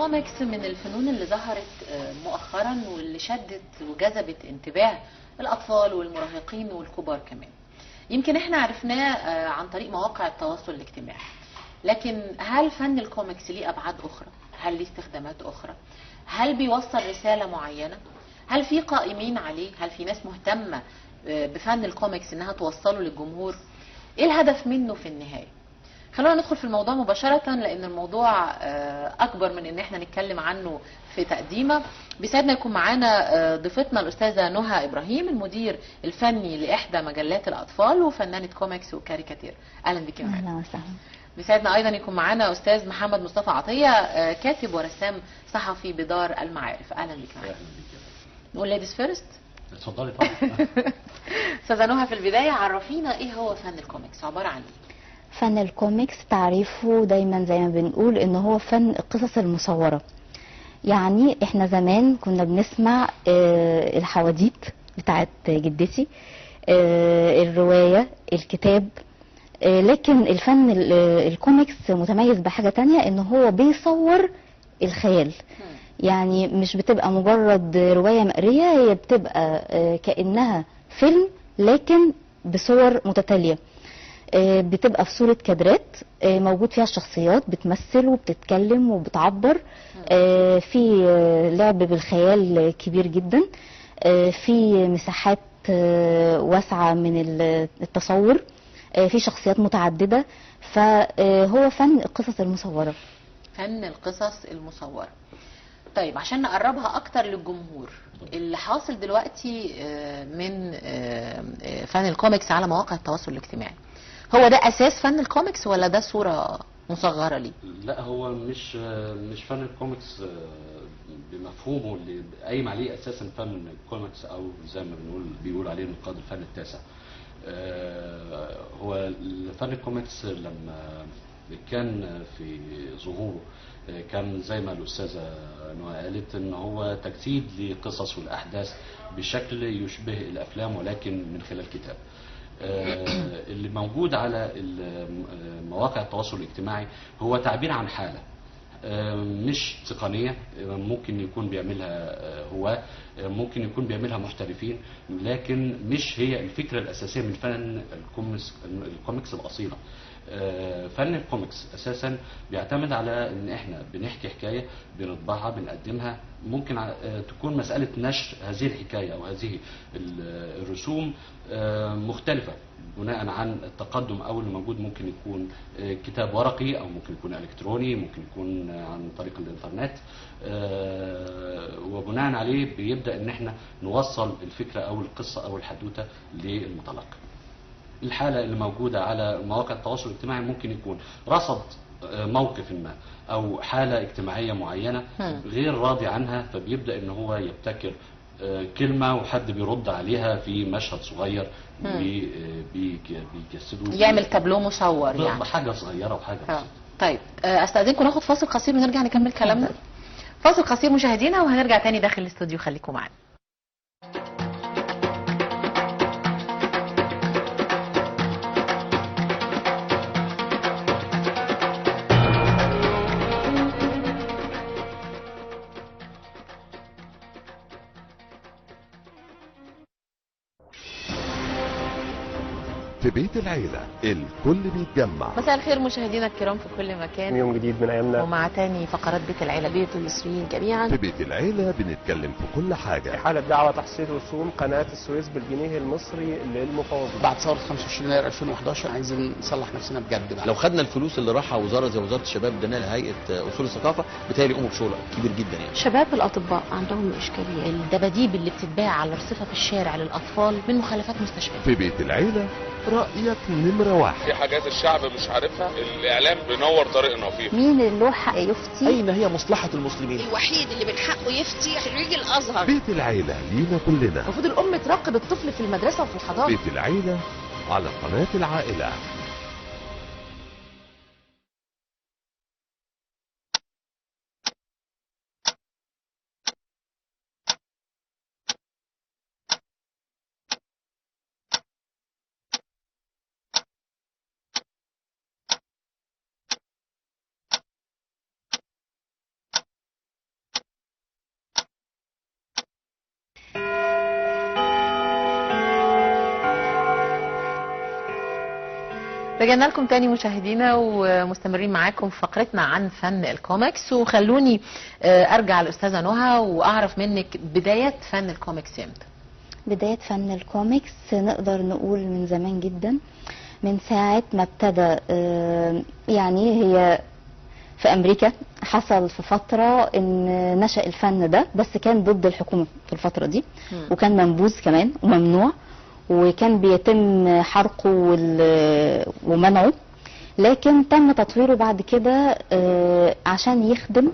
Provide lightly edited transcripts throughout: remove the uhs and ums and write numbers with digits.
الكوميكس من الفنون اللي ظهرت مؤخرا واللي شدت وجذبت انتباه الأطفال والمراهقين والكبار كمان. يمكن احنا عرفناه عن طريق مواقع التواصل الاجتماعي، لكن هل فن الكوميكس ليه أبعاد أخرى؟ هل ليه استخدامات أخرى؟ هل بيوصل رسالة معينة؟ هل في قائمين عليه؟ هل في ناس مهتمة بفن الكوميكس انها توصله للجمهور؟ ايه الهدف منه في النهاية؟ خلونا ندخل في الموضوع مباشرة، لأن الموضوع أكبر من إن احنا نتكلم عنه في تقديمة. بيسعدنا يكون معانا ضيفتنا الأستاذة نهى إبراهيم، المدير الفني لإحدى مجلات الأطفال وفنانة كوميكس وكاريكاتير. أهلا بك معانا. أهلا وسهلا. بيسعدنا أيضا يكون معانا أستاذ محمد مصطفى عطية، كاتب ورسام صحفي بدار المعارف. أهلا بك معانا. نقول ليديز فيرست. اتفضلي طبعا. أستاذة نهى، في البداية عرفينا إيه هو فن الكوميكس، عبارة عن إيه؟ فن الكوميكس تعريفه دايما زي ما بنقول ان هو فن القصص المصورة. يعني احنا زمان كنا بنسمع الحواديت بتاعت جدتي، الرواية، الكتاب، لكن الفن الكوميكس متميز بحاجة تانية، ان هو بيصور الخيال. يعني مش بتبقى مجرد رواية مقرية، هي بتبقى كأنها فيلم لكن بصور متتالية. بتبقى في صورة كادرات موجود فيها الشخصيات بتمثل وبتتكلم وبتعبر. في لعب بالخيال كبير جدا، في مساحات واسعة من التصور، في شخصيات متعددة، فهو فن القصص المصورة. فن القصص المصورة. طيب عشان نقربها اكتر للجمهور، اللي حاصل دلوقتي من فن الكوميكس على مواقع التواصل الاجتماعي، هو ده اساس فن الكوميكس ولا ده صورة مصغرة ليه؟ لا، هو مش فن الكوميكس بمفهومه اللي قايم عليه اساسا فن الكوميكس، او زي ما بيقول عليه نقاد الفن التاسع. هو فن الكوميكس لما كان في ظهوره كان زي ما الأستاذة نهى قالت ان هو تجسيد لقصص والأحداث بشكل يشبه الأفلام ولكن من خلال كتاب. اللي موجود على مواقع التواصل الاجتماعي هو تعبير عن حالة مش تقنية، ممكن يكون بيعملها هواة، ممكن يكون بيعملها محترفين، لكن مش هي الفكرة الأساسية من فن الكوميكس الأصيلة. فن الكوميكس اساسا بيعتمد على ان احنا بنحكي حكايه، بنطبعها، بنقدمها. ممكن تكون مساله نشر هذه الحكايه او هذه الرسوم مختلفه بناء عن التقدم او اللي موجود. ممكن يكون كتاب ورقي، او ممكن يكون الكتروني، ممكن يكون عن طريق الانترنت، وبناء عليه بيبدا ان احنا نوصل الفكره او القصه او الحدوته للمتلقي. الحالة اللي موجودة على مواقع التواصل الاجتماعي ممكن يكون رصد موقف ما او حالة اجتماعية معينة غير راضي عنها، فبيبدأ ان هو يبتكر كلمة وحد بيرد عليها في مشهد صغير بيجسده، يعمل تابلو مصور يعني حاجة صغيرة وحاجة بسيطة. طيب استاذنكم ناخد فاصل قصير ونرجع نكمل كلامنا. فاصل قصير مشاهدينا وهنرجع تاني داخل الاستوديو، خليكم معانا. في بيت العيلة الكل بيتجمع. مساء الخير مشاهدينا الكرام في كل مكان، يوم جديد من ايامنا ومع تاني فقرات بيت العيلة، بيت المصريين جميعا. في بيت العيلة بنتكلم في كل حاجة. حالة دعوة تحصيل رسوم قناة السويس بالجنيه المصري للمفاوضين. بعد ثورة 25 يناير 2011 عايزين نصلح نفسنا بجد بقى. لو خدنا الفلوس اللي راحها وزارة زي وزارة الشباب اديناها لهيئة اصول الثقافة، بالتالي يقوموا بشغل كبير جدا. يعني شباب الاطباء عندهم اشكالية، الدباديب اللي بتتباع على رصيفة في الشارع للاطفال من مخلفات مستشفيات. في بيت العيلة رأيك نمرة واحد. في حاجات الشعب مش عارفها، الاعلام بينور طريقنا فيها. مين اللي له حق يفتي؟ اين هي مصلحة المسلمين؟ الوحيد اللي من حقه يفتي خريج الازهر. بيت العيلة لينا كلنا. المفروض الام تراقب الطفل في المدرسة وفي الحضانة. بيت العيلة على قناة العائلة. رجعنا لكم تاني مشاهدينا ومستمرين معاكم في فقرتنا عن فن الكوميكس. وخلوني ارجع للاستاذه نهى واعرف منك بدايات فن الكوميكس امتى؟ بداية فن الكوميكس نقدر نقول من زمان جدا، من ساعة ما ابتدى. يعني هي في أمريكا حصل في فترة إن نشأ الفن ده، بس كان ضد الحكومة في الفترة دي، وكان منبوذ كمان وممنوع، وكان بيتم حرقه ومنعه. لكن تم تطويره بعد كده عشان يخدم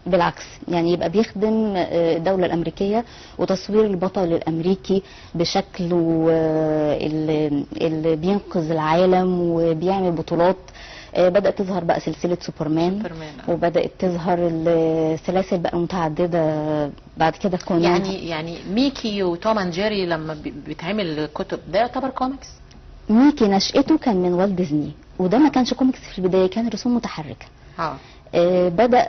بالعكس، يعني يبقى بيخدم الدولة الأمريكية وتصوير البطل الأمريكي بشكله اللي بينقذ العالم وبيعمل بطولات. بدأت تظهر بقى سلسلة سوبرمان. وبدأت تظهر السلاسل بقى متعددة بعد كده. يعني ميكي وتوم اند جيري لما بيتعمل كتب ده يعتبر كوميكس؟ ميكي نشأته كان من والت ديزني، وده ما كانش كوميكس في البداية، كان رسوم متحركة. بدأ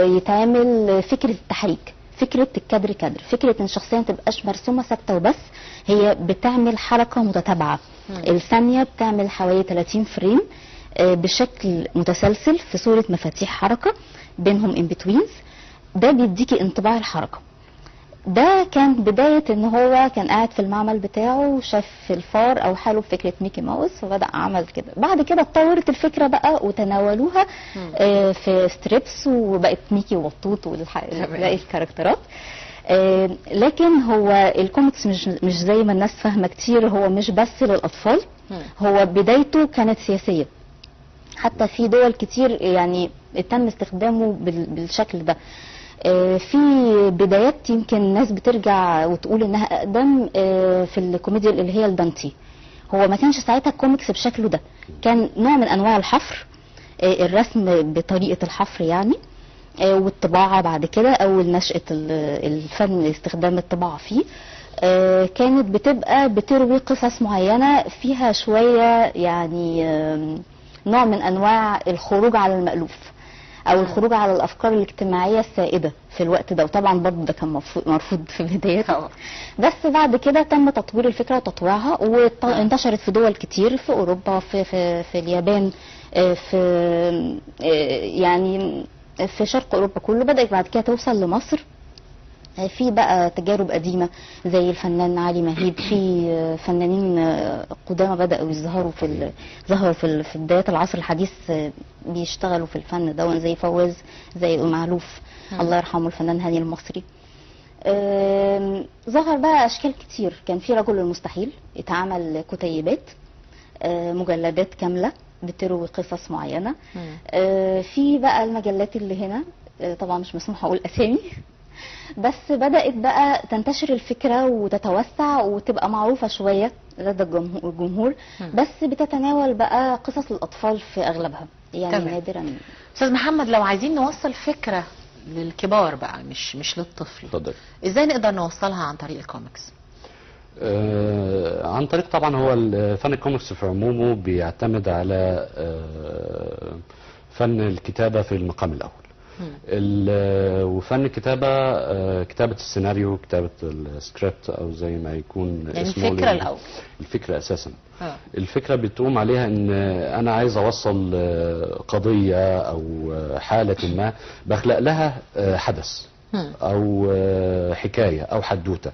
يتعمل فكرة التحريك، فكرة الكادر كادر، فكرة ان الشخصية ما تبقاش مرسومة ثابتة وبس، هي بتعمل حركة متتابعة. الثانية بتعمل حوالي 30 فريم بشكل متسلسل في صورة مفاتيح حركة بينهم ان بتوينز. ده بيديكي انطباع الحركة. ده كان بداية ان هو كان قاعد في المعمل بتاعه وشاف الفار او حاله بفكرة ميكي ماوس، فبدأ عمل كده. بعد كده اتطورت الفكرة بقى وتناولوها في ستريبس، وبقت ميكي وبطوط وباقي الكاركترات. لكن هو الكوميكس مش زي ما الناس فاهمة كتير، هو مش بس للأطفال، هو بدايته كانت سياسية. حتى في دول كتير يعني تم استخدامه بالشكل ده. في بدايات يمكن الناس بترجع وتقول انها اقدم في الكوميديا اللي هي الدانتي. هو ما كانش ساعتها الكوميكس بشكله ده، كان نوع من انواع الحفر، الرسم بطريقة الحفر يعني، والطباعة بعد كده اول نشأة الفن استخدام الطباعة فيه. كانت بتبقى بتروي قصص معينة فيها شوية يعني نوع من انواع الخروج على المألوف او الخروج على الافكار الاجتماعيه السائده في الوقت ده. وطبعا برضه ده كان مرفوض في بدايته، بس بعد كده تم تطوير الفكره وتطويعها وانتشرت في دول كتير، في اوروبا، في اليابان، في يعني في شرق اوروبا كله. بدات بعد كده توصل لمصر. في بقى تجارب قديمة زي الفنان علي مهيب، في فنانين قدامى بدأوا يظهروا في بدايات العصر الحديث بيشتغلوا في الفن ده، زي فواز، زي معلوف الله يرحمه الفنان هاني المصري. ظهر بقى أشكال كتير. كان في رجل المستحيل اتعمل كتيبات، مجلدات كاملة بتروي قصص معينة. في بقى المجلات اللي هنا طبعا مش مسموح أقول أسامي، بس بدأت بقى تنتشر الفكرة وتتوسع وتبقى معروفة شوية لدى الجمهور، بس بتتناول بقى قصص الأطفال في أغلبها يعني تمام. نادرا. أستاذ محمد، لو عايزين نوصل فكرة للكبار بقى مش للطفل، اتفضل. ازاي نقدر نوصلها عن طريق الكوميكس؟ عن طريق طبعا هو فن الكوميكس في عمومه بيعتمد على فن الكتابة في المقام الأول. وفن الكتابة كتابة السيناريو، كتابة السكريبت او زي ما يكون يعني اسمه الفكرة الاول. الفكرة اساسا. الفكرة بتقوم عليها ان انا عايز اوصل قضية او حالة ما، بخلق لها حدث او حكاية او حدوتة.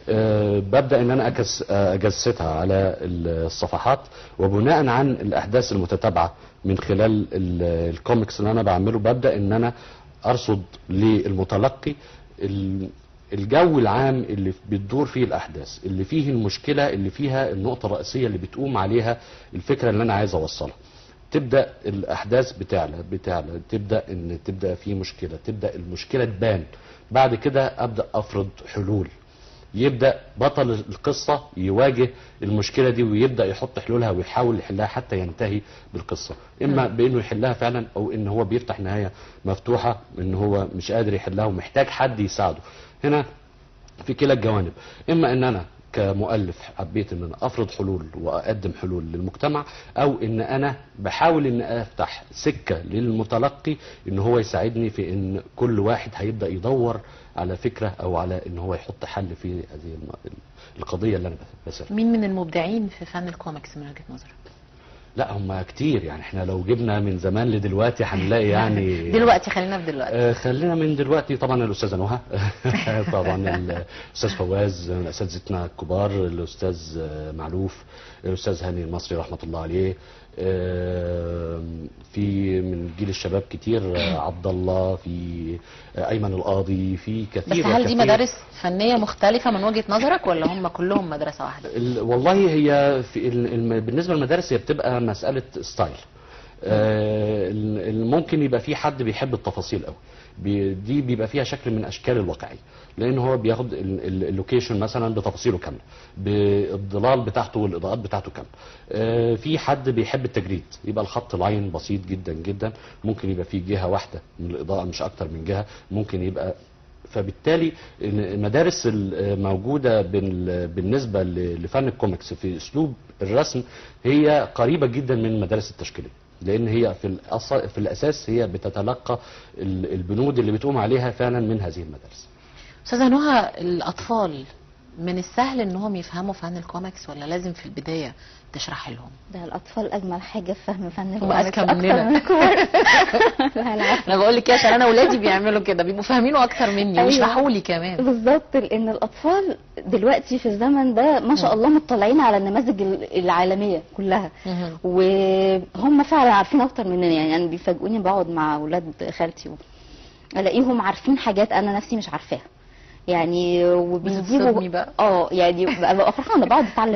ببدأ ان انا اجسدها على الصفحات، وبناء عن الاحداث المتتابعة من خلال الكوميكس اللي انا بعمله ببدأ ان انا ارصد للمتلقي الجو العام اللي بتدور فيه الاحداث، اللي فيه المشكلة، اللي فيها النقطة الرئيسية اللي بتقوم عليها الفكرة اللي انا عايز اوصلها. تبدأ الاحداث بتعلى، تبدأ في مشكلة، تبدأ المشكلة تبان. بعد كده ابدأ افرض حلول، يبدأ بطل القصة يواجه المشكلة دي ويبدأ يحط حلولها ويحاول يحلها حتى ينتهي بالقصة، إما بأنه يحلها فعلا أو إن هو بيفتح نهاية مفتوحة إن هو مش قادر يحلها ومحتاج حد يساعده. هنا في كلا الجوانب، إما إن أنا كمؤلف حبيت ان انا افرض حلول واقدم حلول للمجتمع، او ان انا بحاول ان افتح سكة للمتلقي ان هو يساعدني في ان كل واحد هيبدأ يدور على فكرة او على ان هو يحط حل في هذه القضية اللي انا بسأل. مين من المبدعين في فن الكوميكس من وجهة نظرك؟ لا هم كتير يعني، احنا لو جبنا من زمان لدلوقتي هنلاقي يعني دلوقتي خلينا في دلوقتي. خلينا من دلوقتي طبعا الأستاذة نهى طبعا الأستاذ فواز من أساتذتنا الكبار، الأستاذ معلوف، الأستاذ هاني المصري رحمة الله عليه، في من جيل الشباب كتير عبد الله، في أيمن القاضي، في كثير. بس هل دي مدارس فنية مختلفة من وجهة نظرك ولا هم كلهم مدرسة واحدة؟ والله هي في بالنسبة للمدارس هي بتبقى مسألة ستايل. ممكن يبقى في حد بيحب التفاصيل قوي، دي بيبقى فيها شكل من اشكال الواقعيه، لان هو بياخد اللوكيشن مثلا بتفاصيله كامله، بالظلال بتاعته والاضاءات بتاعته كامله. في حد بيحب التجريد، يبقى الخط لاين بسيط جدا جدا، ممكن يبقى فيه جهه واحده من الاضاءه مش اكتر من جهه، ممكن يبقى. فبالتالي المدارس الموجوده بالنسبه لفن الكوميكس في اسلوب الرسم هي قريبه جدا من المدارس التشكيليه، لان هي في الاساس هي بتتلقى البنود اللي بتقوم عليها فعلا من هذه المدارس. استاذه نهى، الاطفال من السهل انهم يفهموا فن الكوميكس ولا لازم في البدايه تشرح لهم؟ ده الاطفال اجمل حاجه في فهم فن هم الكوميكس اذكى مننا. انا بقول لك عشان انا ولادي بيعملوا كده، بيبقوا فاهمينه اكتر مني ويشرحوا لي كمان. بالظبط، لان الاطفال دلوقتي في الزمن ده ما شاء الله مطلعين على النماذج العالميه كلها، وهم فعلا عارفين اكتر مننا. يعني انا بيفاجئوني، بقعد مع اولاد خالتي الاقيهم عارفين حاجات انا نفسي مش عارفاها يعني، وبيجيبوا يعني ببقى فرحانه، بقعد اتعلم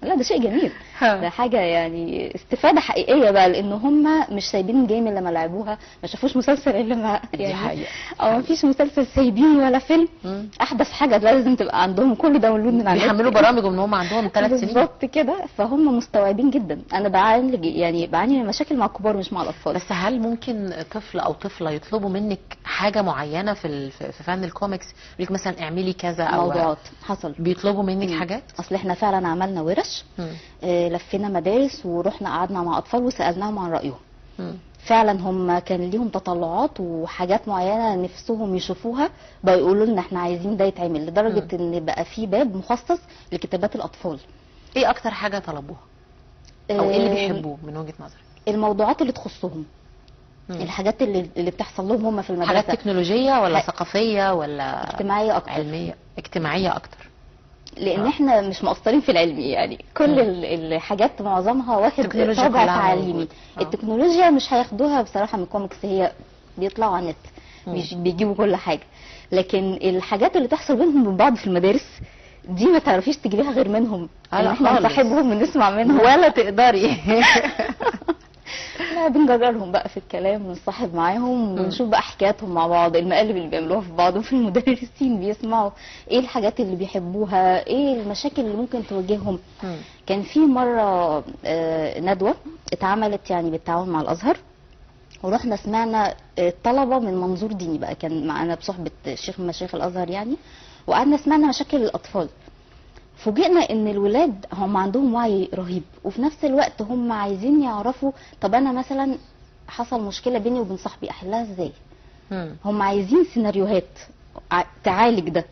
لا ده شيء جميل، ده حاجه يعني استفاده حقيقيه بقى، لان هم مش سايبين جيم الا لما لعبوها، ما شافوش مسلسل الا لما يعني ما فيش مسلسل سايبين ولا فيلم. احدث حاجه لازم تبقى عندهم كل داونلود من على بيحملوا برامج وان هم عندهم 3 سنين بالظبط كده، فهم مستوعبين جدا. انا بعاني من مشاكل مع الكبار مش مع الاطفال. بس هل ممكن طفل او طفله يطلبوا منك حاجه معينه في فن الكوميكس، يقول لك مثلا اعملي كذا او موضوعات؟ حصل بيطلبوا منك حاجات؟ اصل احنا فعلا عملنا ورش، لفينا مدارس ورحنا قعدنا مع اطفال وسالناهم عن رايهم. فعلا هم كان ليهم تطلعات وحاجات معينه نفسهم يشوفوها، بقوا يقولوا لنا احنا عايزين ده يتعمل، لدرجه ان بقى في باب مخصص لكتابات الاطفال. ايه اكتر حاجه طلبوها او ايه اللي بيحبوه من وجهه نظرك؟ الموضوعات اللي تخصهم، الحاجات اللي بتحصل لهم هم في المدرسه. حاجات تكنولوجيه ولا ثقافيه ولا اجتماعيه اكتر؟ علميه، اجتماعيه اكتر، لان احنا مش مقصرين في العلمي يعني. كل الحاجات معظمها واخد طابع تعليمي. التكنولوجيا مش هياخدوها بصراحه من كوميكس، هي بيطلعوا على النت مش بيجيبوا كل حاجه، لكن الحاجات اللي تحصل بينهم وبين بعض في المدارس دي ما تعرفيش تجيبيها غير منهم. احنا نصاحبهم ونسمع منهم ولا تقدري. لا، بنجررهم بقى في الكلام ونصاحب معاهم ونشوف بقى حكاياتهم مع بعض، المقالب اللي بيعملوها في بعض، وفي المدرسين بيسمعوا ايه الحاجات اللي بيحبوها، ايه المشاكل اللي ممكن تواجههم. كان في مره ندوه اتعملت يعني بالتعاون مع الازهر، ورحنا سمعنا الطلبه من منظور ديني بقى، كان معانا بصحبه شيخ من مشايخ الازهر يعني، وقعدنا سمعنا مشاكل الاطفال. فوجئنا ان الولاد هم عندهم وعي رهيب، وفي نفس الوقت هم عايزين يعرفوا طب انا مثلا حصل مشكله بيني وبين صاحبي احلها ازاي. هم عايزين سيناريوهات تعالج ده.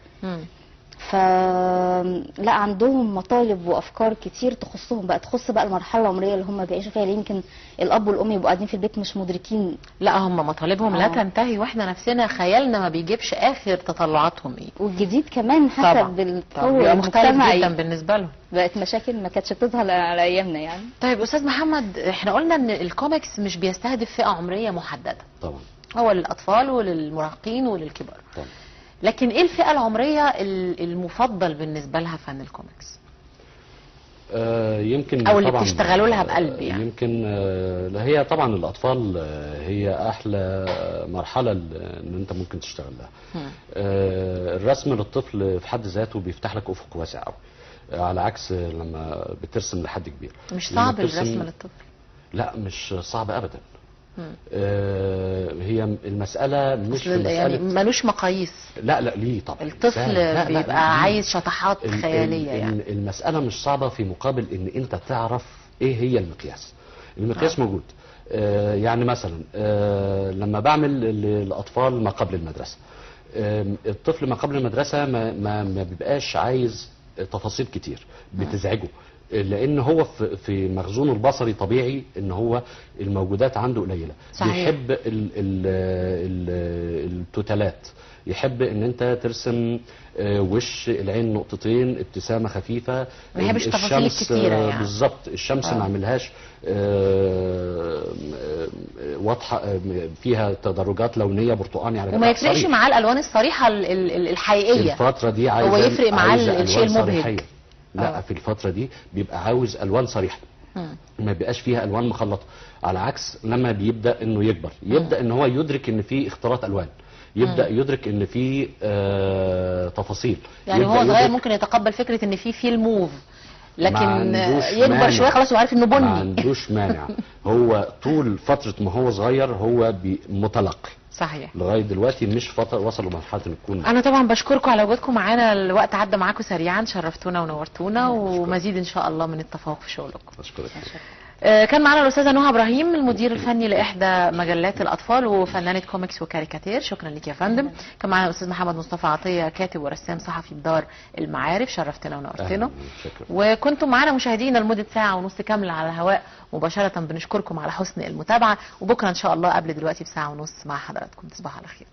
فلا عندهم مطالب وافكار كتير تخصهم بقى، تخص بقى المرحله العمريه اللي هم بيعيشوا فيها، اللي يمكن الاب والام يبقوا قاعدين في البيت مش مدركين. لا هم مطالبهم لا تنتهي، واحنا نفسنا خيالنا ما بيجيبش اخر تطلعاتهم ايه. والجديد كمان حسب التطور المجتمعي جدا بالنسبه لهم، بقت مشاكل ما كانتش بتظهر على ايامنا يعني. طيب استاذ محمد، احنا قلنا ان الكوميكس مش بيستهدف فئه عمريه محدده طبعا، هو للاطفال وللمراهقين وللكبار طبعا. لكن ايه الفئه العمريه المفضل بالنسبه لها فن الكوميكس؟ يمكن او اللي بتشتغلوا لها بقلب يعني. يمكن هي طبعا الاطفال هي احلى مرحله ان انت ممكن تشتغل لها. الرسم للطفل في حد ذاته بيفتح لك افق واسع قوي، على عكس لما بترسم لحد كبير. مش صعب الرسم للطفل؟ لا مش صعب ابدا، هي المساله مش في مساله يعني ملوش مقاييس. لا ليه طبعا. الطفل بيبقى عايز شطحات خياليه يعني. المساله مش صعبه في مقابل ان انت تعرف ايه هي المقياس. المقياس موجود. يعني مثلا لما بعمل للاطفال ما قبل المدرسه، الطفل ما قبل المدرسه ما بيبقاش عايز تفاصيل كتير بتزعجه، لان هو في مخزونه البصري طبيعي ان هو الموجودات عنده قليله. صحيح. بيحب التوتالات، يحب ان انت ترسم وش العين نقطتين، ابتسامه خفيفه، ما يحبش تفاصيل كتيره يعني. بالظبط. الشمس ما عملهاش واضحه فيها تدرجات لونيه برتقاني على وما يفرقش معاه الالوان الصريحه الحقيقيه. الفتره دي هو يفرق معاه الشيء المبهج. لا في الفتره دي بيبقى عاوز الوان صريحه، ما بيبقاش فيها الوان مخلطه، على عكس لما بيبدا انه يكبر، يبدا ان هو يدرك ان في اختلاط الوان، يبدا يدرك ان في تفاصيل. يعني هو صغير ممكن يتقبل فكره ان في الموف، لكن يكبر شويه خلاص هو عارف انه بني. ما عندوش مانع. هو طول فتره ما هو صغير هو متلقي. صحيح. لغايه دلوقتي مش وصلوا لمرحله ان يكون. انا طبعا بشكركم على وجودكم معانا، الوقت عدى معاكم سريعا، شرفتونا ونورتونا، ومزيد ان شاء الله من التفوق في شغلكم. بشكرك. كان معنا الاستاذه نهى ابراهيم، المدير الفني لاحدى مجلات الاطفال وفنانه كوميكس وكاريكاتير. شكرا لك يا فندم. كان معنا الاستاذ محمد مصطفى عطيه، كاتب ورسام صحفي بدار المعارف. شرفتنا ونورتنا. وكنتم معنا مشاهدينا لمده ساعه ونص كامله على الهواء مباشره. بنشكركم على حسن المتابعه، وبكره ان شاء الله قبل دلوقتي بساعه ونص مع حضراتكم. تصبحوا على خير.